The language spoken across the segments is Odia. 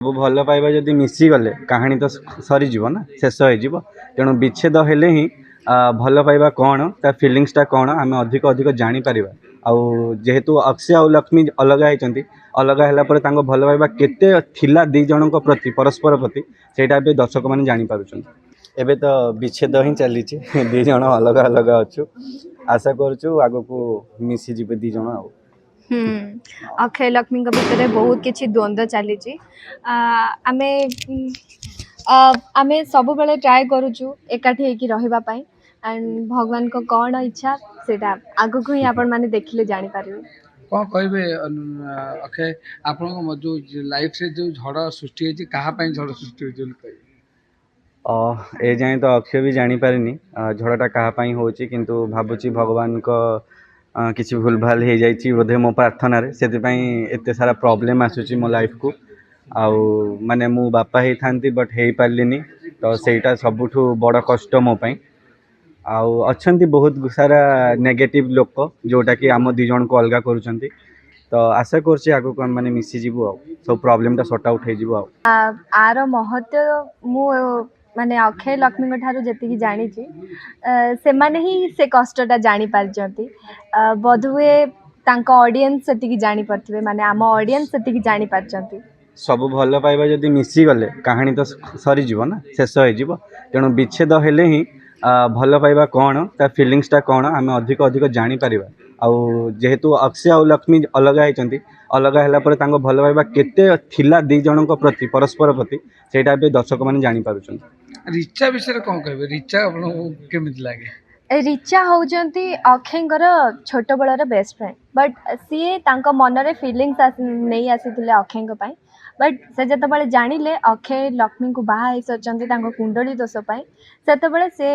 ସବୁ ଭଲ ପାଇବା ଯଦି ମିଶିଗଲେ କାହାଣୀ ତ ସରିଯିବ ନା, ଶେଷ ହେଇଯିବ। ତେଣୁ ବିଚ୍ଛେଦ ହେଲେ ହିଁ ଭଲ ପାଇବା କ'ଣ, ତା ଫିଲିଙ୍ଗସଟା କ'ଣ ଆମେ ଅଧିକ ଅଧିକ ଜାଣିପାରିବା। ଆଉ ଯେହେତୁ ଅକ୍ଷୟ ଆଉ ଲକ୍ଷ୍ମୀ ଅଲଗା ହେଇଛନ୍ତି, ଅଲଗା ହେଲା ପରେ ତାଙ୍କ ଭଲ ପାଇବା କେତେ ଥିଲା ଦୁଇ ଜଣଙ୍କ ପ୍ରତି, ପରସ୍ପର ପ୍ରତି, ସେଇଟା ଏବେ ଦର୍ଶକମାନେ ଜାଣିପାରୁଛନ୍ତି। ଏବେ ତ ବିଚ୍ଛେଦ ହିଁ ଚାଲିଛି ଦୁଇ ଜଣ ଅଲଗା ଅଲଗା ଅଛୁ। ଆଶା କରୁଛୁ ଆଗକୁ ମିଶିଯିବେ ଦୁଇ ଜଣ ଆଉ। ଅକ୍ଷୟ ଲକ୍ଷ୍ମୀଙ୍କ ଭିତରେ ବହୁତ କିଛି ଦ୍ୱନ୍ଦ୍ୱ ଚାଲିଛି। ଆମେ ଆମେ ସବୁବେଳେ ଟ୍ରାଏ କରୁଛୁ ଏକାଠି ହେଇକି ରହିବା ପାଇଁ। ଆଣ୍ଡ ଭଗବାନଙ୍କ କ'ଣ ଇଚ୍ଛା ସେଇଟା ଆଗକୁ ହିଁ ଆପଣମାନେ ଦେଖିଲେ ଜାଣିପାରିବେ। କ'ଣ କହିବେ ଅକ୍ଷୟ, ଆପଣଙ୍କ ଯେଉଁ ଲାଇଫରେ ଯେଉଁ ଝଡ଼ ସୃଷ୍ଟି ହେଇଛି, କାହା ପାଇଁ ଝଡ଼ ସୃଷ୍ଟି ହେଇଛି ବୋଲି କହିବେ? ଏ ଯାଏଁ ତ ଅକ୍ଷୟ ବି ଜାଣିପାରିନି ଝଡ଼ଟା କାହା ପାଇଁ ହେଉଛି, କିନ୍ତୁ ଭାବୁଛି ଭଗବାନଙ୍କ କିଛି ଭୁଲ ଭାଲ ହେଇଯାଇଛି ବୋଧେ ମୋ ପ୍ରାର୍ଥନାରେ, ସେଥିପାଇଁ ଏତେ ସାରା ପ୍ରୋବ୍ଲେମ୍ ଆସୁଛି ମୋ ଲାଇଫକୁ। ଆଉ ମାନେ ମୁଁ ବାପା ହେଇଥାନ୍ତି ବଟ୍ ହେଇପାରିଲିନି, ତ ସେଇଟା ସବୁଠୁ ବଡ଼ କଷ୍ଟ ମୋ ପାଇଁ। ଆଉ ଅଛନ୍ତି ବହୁତ ସାରା ନେଗେଟିଭ୍ ଲୋକ ଯେଉଁଟାକି ଆମ ଦୁଇ ଜଣଙ୍କୁ ଅଲଗା କରୁଛନ୍ତି। ତ ଆଶା କରୁଛି ଆଗକୁ ଆମେମାନେ ମିଶିଯିବୁ, ଆଉ ସବୁ ପ୍ରୋବ୍ଲେମ୍ଟା ସର୍ଟ ଆଉଟ୍ ହେଇଯିବ। ଆଉ ଆର ମହତ୍ତ୍ୱ ମୁଁ ମାନେ ଅକ୍ଷୟ ଲକ୍ଷ୍ମୀଙ୍କ ଠାରୁ ଯେତିକି ଜାଣିଛି, ସେମାନେ ହିଁ ସେ କଷ୍ଟଟା ଜାଣିପାରିଛନ୍ତି। ବୋଧହୁଏ ତାଙ୍କ ଅଡ଼ିଏନ୍ସ ସେତିକି ଜାଣିପାରୁଥିବେ, ମାନେ ଆମ ଅଡ଼ିଏନ୍ସ ସେତିକି ଜାଣିପାରିଛନ୍ତି। ସବୁ ଭଲ ପାଇବା ଯଦି ମିଶିଗଲେ କାହାଣୀ ତ ସରିଯିବ ନା, ଶେଷ ହେଇଯିବ। ତେଣୁ ବିଚ୍ଛେଦ ହେଲେ ହିଁ ଭଲ ପାଇବା କ'ଣ, ତା ଫିଲିଙ୍ଗସଟା କ'ଣ ଆମେ ଅଧିକ ଅଧିକ ଜାଣିପାରିବା। ଆଉ ଯେହେତୁ ଅକ୍ଷୟ ଆଉ ଲକ୍ଷ୍ମୀ ଅଲଗା ହେଇଛନ୍ତି, ଅଲଗା ହେଲା ପରେ ତାଙ୍କ ଭଲ ପାଇବା କେତେ ଥିଲା ଦୁଇ ଜଣଙ୍କ ପ୍ରତି, ପରସ୍ପର ପ୍ରତି, ସେଇଟା ଏବେ ଦର୍ଶକମାନେ ଜାଣିପାରୁଛନ୍ତି। ରିଚା ବିଷୟରେ କ'ଣ କହିବେ? ରିଚା ଆପଣଙ୍କୁ କେମିତି ଲାଗେ? ରିଚା ହେଉଛନ୍ତି ଅକ୍ଷୟଙ୍କର ଛୋଟବେଳର ବେଷ୍ଟ ଫ୍ରେଣ୍ଡ, ବଟ୍ ସିଏ ତାଙ୍କ ମନରେ ଫିଲିଙ୍ଗସ୍ ନେଇ ଆସିଥିଲେ ଅକ୍ଷୟଙ୍କ ପାଇଁ। ବଟ୍ ସେ ଯେତେବେଳେ ଜାଣିଲେ ଅକ୍ଷୟ ଲକ୍ଷ୍ମୀଙ୍କୁ ବାହା ହେଇସାରିଛନ୍ତି ତାଙ୍କ କୁଣ୍ଡଳୀ ଦୋଷ ପାଇଁ, ସେତେବେଳେ ସେ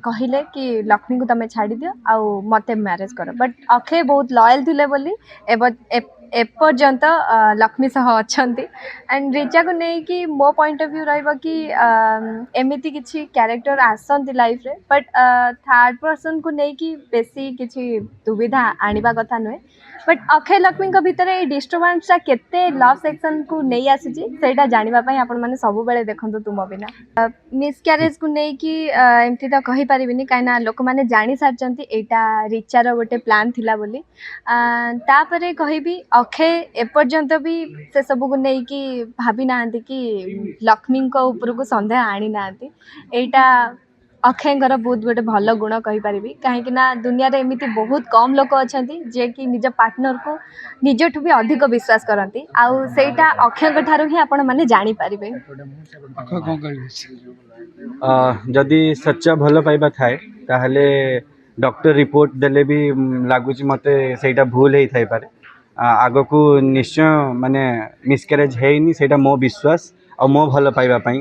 କହିଲେ କି ଲକ୍ଷ୍ମୀଙ୍କୁ ତମେ ଛାଡ଼ିଦିଅ ଆଉ ମୋତେ ମ୍ୟାରେଜ୍ କର। ବଟ୍ ଅକ୍ଷୟ ବହୁତ ଲୟାଲ୍ ଥିଲେ ବୋଲି ଏପର୍ଯ୍ୟନ୍ତ ଲକ୍ଷ୍ମୀ ସହ ଅଛନ୍ତି। ଆଣ୍ଡ ରିଚାକୁ ନେଇକି ମୋ ପଏଣ୍ଟ ଅଫ୍ ଭ୍ୟୁ ରହିବ କି ଏମିତି କିଛି କ୍ୟାରେକ୍ଟର ଆସନ୍ତି ଲାଇଫ୍ରେ, ବଟ୍ ଥାର୍ଡ଼ ପର୍ସନ୍କୁ ନେଇକି ବେଶୀ କିଛି ଦୁବିଧା ଆଣିବା କଥା ନୁହେଁ। ବଟ୍ ଅକ୍ଷୟ ଲକ୍ଷ୍ମୀଙ୍କ ଭିତରେ ଏଇ ଡିଷ୍ଟର୍ବାନ୍ସଟା କେତେ ଲଭ୍ ସେକ୍ସନ୍କୁ ନେଇ ଆସିଛି ସେଇଟା ଜାଣିବା ପାଇଁ ଆପଣମାନେ ସବୁବେଳେ ଦେଖନ୍ତୁ ତୁମ ବିନା। ମିସ୍କ୍ୟାରେଜ୍କୁ ନେଇକି ଏମିତି ତ କହିପାରିବିନି, କାହିଁକିନା ଲୋକମାନେ ଜାଣିସାରିଛନ୍ତି ଏଇଟା ରିଚାର ଗୋଟେ ପ୍ଲାନ୍ ଥିଲା ବୋଲି। ତାପରେ କହିବି ଅକ୍ଷୟ ଏପର୍ଯ୍ୟନ୍ତ ବି ସେସବୁକୁ ନେଇକି ଭାବି ନାହାନ୍ତି କି ଲକ୍ଷ୍ମୀଙ୍କ ଉପରକୁ ସନ୍ଦେହ ଆଣିନାହାନ୍ତି। ଏଇଟା ଅକ୍ଷୟଙ୍କର ବହୁତ ଗୋଟେ ଭଲ ଗୁଣ କହିପାରିବି, କାହିଁକିନା ଦୁନିଆରେ ଏମିତି ବହୁତ କମ୍ ଲୋକ ଅଛନ୍ତି ଯିଏକି ନିଜ ପାର୍ଟନରକୁ ନିଜଠୁ ବି ଅଧିକ ବିଶ୍ୱାସ କରନ୍ତି, ଆଉ ସେଇଟା ଅକ୍ଷୟଙ୍କ ଠାରୁ ହିଁ ଆପଣମାନେ ଜାଣିପାରିବେ। ଯଦି ସଚ୍ଚା ଭଲ ପାଇବା ଥାଏ ତାହେଲେ ଡକ୍ଟର ରିପୋର୍ଟ ଦେଲେ ବି ଲାଗୁଛି ମୋତେ ସେଇଟା ଭୁଲ ହେଇଥାଇପାରେ। ଆଗକୁ ନିଶ୍ଚୟ ମାନେ ମିସ୍କ୍ୟାରେଜ୍ ହେଇନି, ସେଇଟା ମୋ ବିଶ୍ୱାସ ଆଉ ମୋ ଭଲ ପାଇବା ପାଇଁ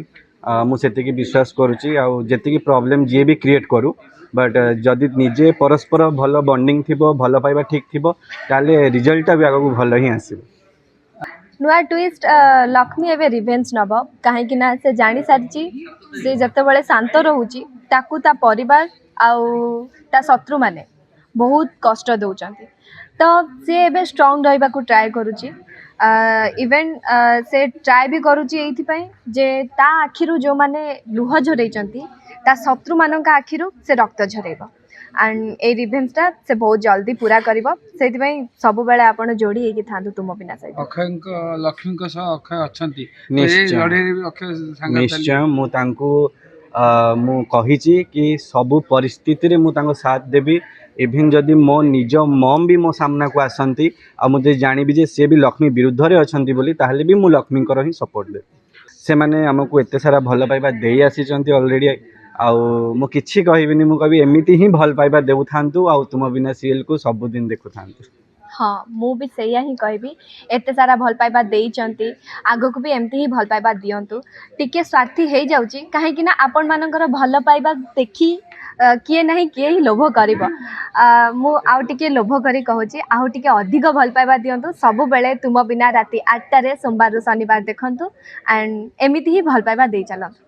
ମୁଁ ସେତିକି ବିଶ୍ୱାସ କରୁଛି। ଆଉ ଯେତିକି ପ୍ରୋବ୍ଲେମ୍ ଯିଏ ବି କ୍ରିଏଟ୍ କରୁ, ବଟ୍ ଯଦି ନିଜେ ପରସ୍ପର ଭଲ ବଣ୍ଡିଂ ଥିବ, ଭଲ ପାଇବା ଠିକ୍ ଥିବ, ତାହେଲେ ରିଜଲ୍ଟଟା ବି ଆଗକୁ ଭଲ ହିଁ ଆସିବ। ନୂଆ ଟୁଇଷ୍ଟ, ଲକ୍ଷ୍ମୀ ଏବେ ରିଭେଞ୍ଜ ନେବ, କାହିଁକିନା ସେ ଜାଣିସାରିଛି ସେ ଯେତେବେଳେ ଶାନ୍ତ ରହୁଛି ତାକୁ ତା ପରିବାର ଆଉ ତା ଶତ୍ରୁମାନେ ବହୁତ କଷ୍ଟ ଦେଉଛନ୍ତି। ତ ସେ ଏବେ ଷ୍ଟ୍ରଙ୍ଗ ରହିବାକୁ ଟ୍ରାଏ କରୁଛି। ଇଭେନ୍ ସେ ଟ୍ରାଏ ବି କରୁଛି ଏଇଥିପାଇଁ ଯେ ତା ଆଖିରୁ ଯେଉଁମାନେ ଲୁହ ଝରେଇଛନ୍ତି, ତା ଶତ୍ରୁମାନଙ୍କ ଆଖିରୁ ସେ ରକ୍ତ ଝରେଇବ। ଆଣ୍ଡ ଏଇ ରିଭେଞ୍ଜଟା ସେ ବହୁତ ଜଲ୍ଦି ପୁରା କରିବ। ସେଇଥିପାଇଁ ସବୁବେଳେ ଆପଣ ଯୋଡ଼ି ହେଇକି ଥାନ୍ତୁ ତୁମ ବିନା ସହିତ। ଲକ୍ଷ୍ମୀଙ୍କ ସହ ଅକ୍ଷୟ ଅଛନ୍ତି, ନିଶ୍ଚୟ ମୁଁ ତାଙ୍କୁ ମୁଁ କହିଛି କି ସବୁ ପରିସ୍ଥିତିରେ ମୁଁ ତାଙ୍କ ସାଥ ଦେବି। ଇଭିନ୍ ଯଦି ମୋ ନିଜ ମମ୍ ବି ମୋ ସାମ୍ନାକୁ ଆସନ୍ତି ଆଉ ମୁଁ ଯଦି ଜାଣିବି ଯେ ସିଏ ବି ଲକ୍ଷ୍ମୀ ବିରୁଦ୍ଧରେ ଅଛନ୍ତି ବୋଲି, ତାହେଲେ ବି ମୁଁ ଲକ୍ଷ୍ମୀଙ୍କର ହିଁ ସପୋର୍ଟ ଦେବି। ସେମାନେ ଆମକୁ ଏତେ ସାରା ଭଲ ପାଇବା ଦେଇ ଆସିଛନ୍ତି ଅଲରେଡ଼ି, ଆଉ ମୁଁ କିଛି କହିବିନି, ମୁଁ କହିବି ଏମିତି ହିଁ ଭଲ ପାଇବା ଦେଉଥାନ୍ତୁ ଆଉ ତୁମ ବିନା ସିରିଏଲ୍କୁ ସବୁଦିନ ଦେଖୁଥାନ୍ତୁ। ହଁ, ମୁଁ ବି ସେଇଆ ହିଁ କହିବି। ଏତେ ସାରା ଭଲ ପାଇବା ଦେଇଛନ୍ତି, ଆଗକୁ ବି ଏମିତି ହିଁ ଭଲ ପାଇବା ଦିଅନ୍ତୁ। ଟିକେ ସ୍ୱାର୍ଥୀ ହେଇଯାଉଛି କାହିଁକିନା ଆପଣମାନଙ୍କର ଭଲ ପାଇବା ଦେଖି କିଏ ନାହିଁ କିଏ ହିଁ ଲୋଭ କରିବ। ମୁଁ ଆଉ ଟିକେ ଲୋଭ କରି କହୁଛି, ଆଉ ଟିକେ ଅଧିକ ଭଲ ପାଇବା ଦିଅନ୍ତୁ। ସବୁବେଳେ ତୁମ ବିନା ରାତି 8ଟାରେ ସୋମବାରରୁ ଶନିବାର ଦେଖନ୍ତୁ, ଆଣ୍ଡ ଏମିତି ହିଁ ଭଲ ପାଇବା ଦେଇ ଚାଲନ୍ତୁ।